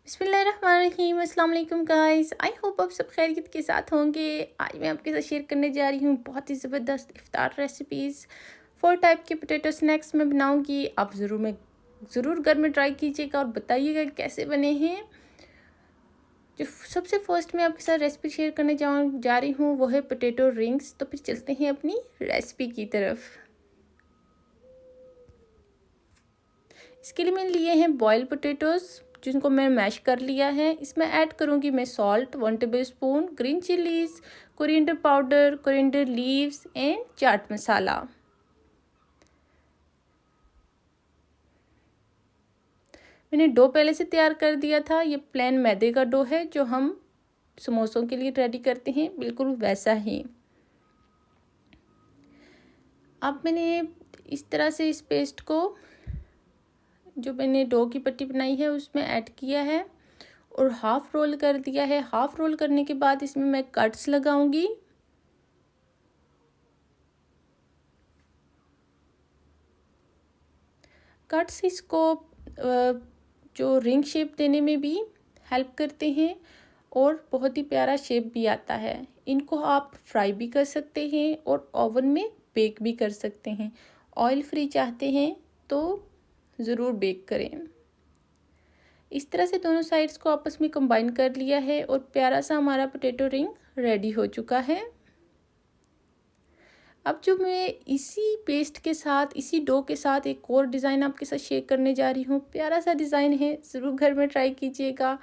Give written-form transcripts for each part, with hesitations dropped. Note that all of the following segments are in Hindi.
बिस्मिल्लाहिर्रहमानिर्रहीम। अस्सलाम वालेकुम गाइस, आई होप आप सब खैरियत के साथ होंगे। आज मैं आपके साथ शेयर करने जा रही हूँ बहुत ही ज़बरदस्त इफ्तार रेसिपीज़। 4 टाइप के पोटैटो स्नैक्स मैं बनाऊँगी। आप ज़रूर घर में ट्राई कीजिएगा और बताइएगा कैसे बने हैं। जो सबसे फर्स्ट मैं आपके साथ रेसिपी शेयर करने जा रही हूँ वो है पोटैटो रिंग्स। तो फिर चलते हैं अपनी रेसिपी की तरफ। इसके लिए मैंने लिए हैं बॉयल पोटैटोज़ जिनको मैं मैश कर लिया है। इसमें ऐड करूँगी मैं salt 1 tablespoon, green chillies, coriander powder, coriander leaves and chaat masala. मैंने डो पहले से तैयार कर दिया था। ये प्लेन मैदे का डो है जो हम समोसों के लिए रेडी करते हैं, बिल्कुल वैसा ही। अब मैंने इस तरह से इस पेस्ट को जो मैंने डो की पट्टी बनाई है उसमें ऐड किया है और हाफ रोल कर दिया है। हाफ रोल करने के बाद इसमें मैं कट्स लगाऊंगी। कट्स इसको जो रिंग शेप देने में भी हेल्प करते हैं और बहुत ही प्यारा शेप भी आता है। इनको आप फ्राई भी कर सकते हैं और ओवन में बेक भी कर सकते हैं। ऑयल फ्री चाहते हैं तो ज़रूर बेक करें। इस तरह से दोनों साइड्स को आपस में कंबाइन कर लिया है और प्यारा सा हमारा पोटैटो रिंग रेडी हो चुका है। अब जो मैं इसी पेस्ट के साथ, इसी डो के साथ एक और डिज़ाइन आपके साथ शेयर करने जा रही हूँ। प्यारा सा डिज़ाइन है, ज़रूर घर में ट्राई कीजिएगा।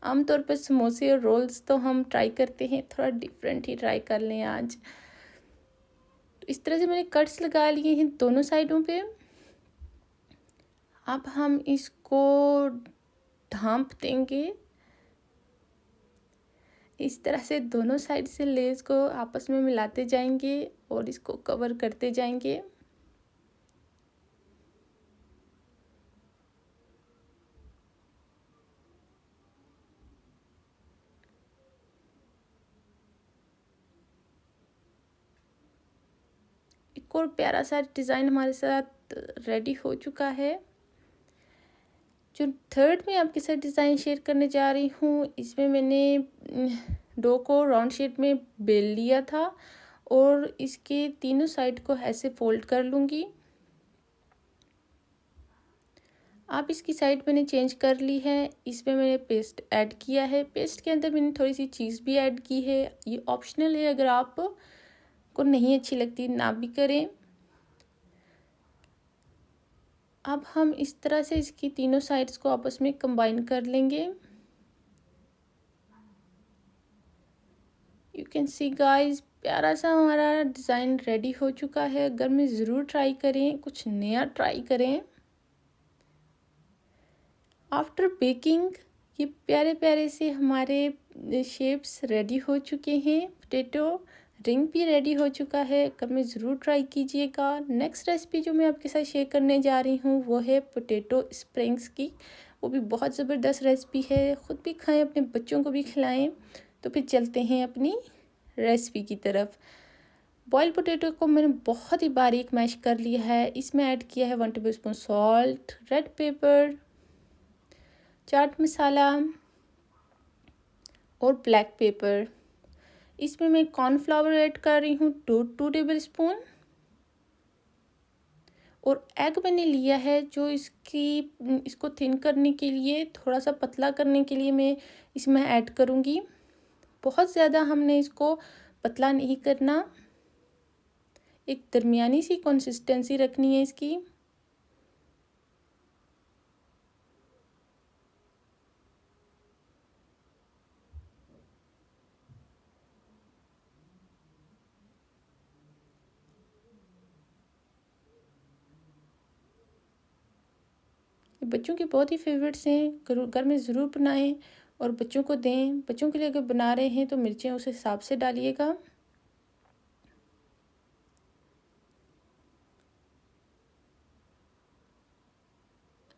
आमतौर पर समोसे और रोल्स तो हम ट्राई करते हैं, थोड़ा डिफरेंट ही ट्राई कर लें आज। तो इस तरह से मैंने कट्स लगा लिए हैं दोनों साइडों पे। अब हम इसको ढाँप देंगे। इस तरह से दोनों साइड से लेस को आपस में मिलाते जाएंगे और इसको कवर करते जाएंगे। एक और प्यारा सा डिज़ाइन हमारे साथ रेडी हो चुका है। जो थर्ड में आपके साथ डिज़ाइन शेयर करने जा रही हूँ, इसमें मैंने डो को राउंड शेप में बेल लिया था और इसके तीनों साइड को ऐसे फोल्ड कर लूँगी। आप इसकी साइड मैंने चेंज कर ली है। इसमें मैंने पेस्ट ऐड किया है। पेस्ट के अंदर मैंने थोड़ी सी चीज़ भी ऐड की है। ये ऑप्शनल है, अगर आप को नहीं अच्छी लगती ना भी करें। अब हम इस तरह से इसकी तीनों साइड्स को आपस में कंबाइन कर लेंगे। यू कैन सी गाइस, प्यारा सा हमारा डिज़ाइन रेडी हो चुका है। घर में ज़रूर ट्राई करें, कुछ नया ट्राई करें। आफ्टर बेकिंग ये प्यारे प्यारे से हमारे शेप्स रेडी हो चुके हैं। पोटैटो रिंग भी रेडी हो चुका है। घर में ज़रूर ट्राई कीजिएगा। नेक्स्ट रेसिपी जो मैं आपके साथ शेयर करने जा रही हूँ वो है पोटैटो स्प्रिंग्स की। वो भी बहुत ज़बरदस्त रेसिपी है। ख़ुद भी खाएं, अपने बच्चों को भी खिलाएं। तो फिर चलते हैं अपनी रेसिपी की तरफ। बॉयल पोटैटो को मैंने बहुत ही बारीक मैश कर लिया है। इसमें ऐड किया है 1 tablespoon salt, red pepper, chaat masala और ब्लैक पेपर। इसमें मैं कॉर्नफ्लावर ऐड कर रही हूँ 2 टेबलस्पून और एग मैंने लिया है जो इसको थिन करने के लिए, थोड़ा सा पतला करने के लिए मैं इसमें ऐड करूँगी। बहुत ज़्यादा हमने इसको पतला नहीं करना, एक दरमियानी सी कंसिस्टेंसी रखनी है इसकी। बच्चों के बहुत ही फेवरेट्स हैं, घर में ज़रूर बनाएं और बच्चों को दें। बच्चों के लिए अगर बना रहे हैं तो मिर्चें उस हिसाब से डालिएगा।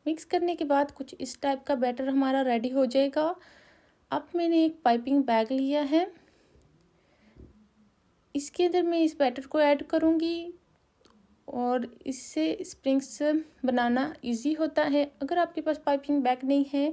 मिक्स करने के बाद कुछ इस टाइप का बैटर हमारा रेडी हो जाएगा। अब मैंने एक पाइपिंग बैग लिया है, इसके अंदर मैं इस बैटर को ऐड करूँगी और इससे स्प्रिंग्स बनाना इजी होता है। अगर आपके पास पाइपिंग बैग नहीं है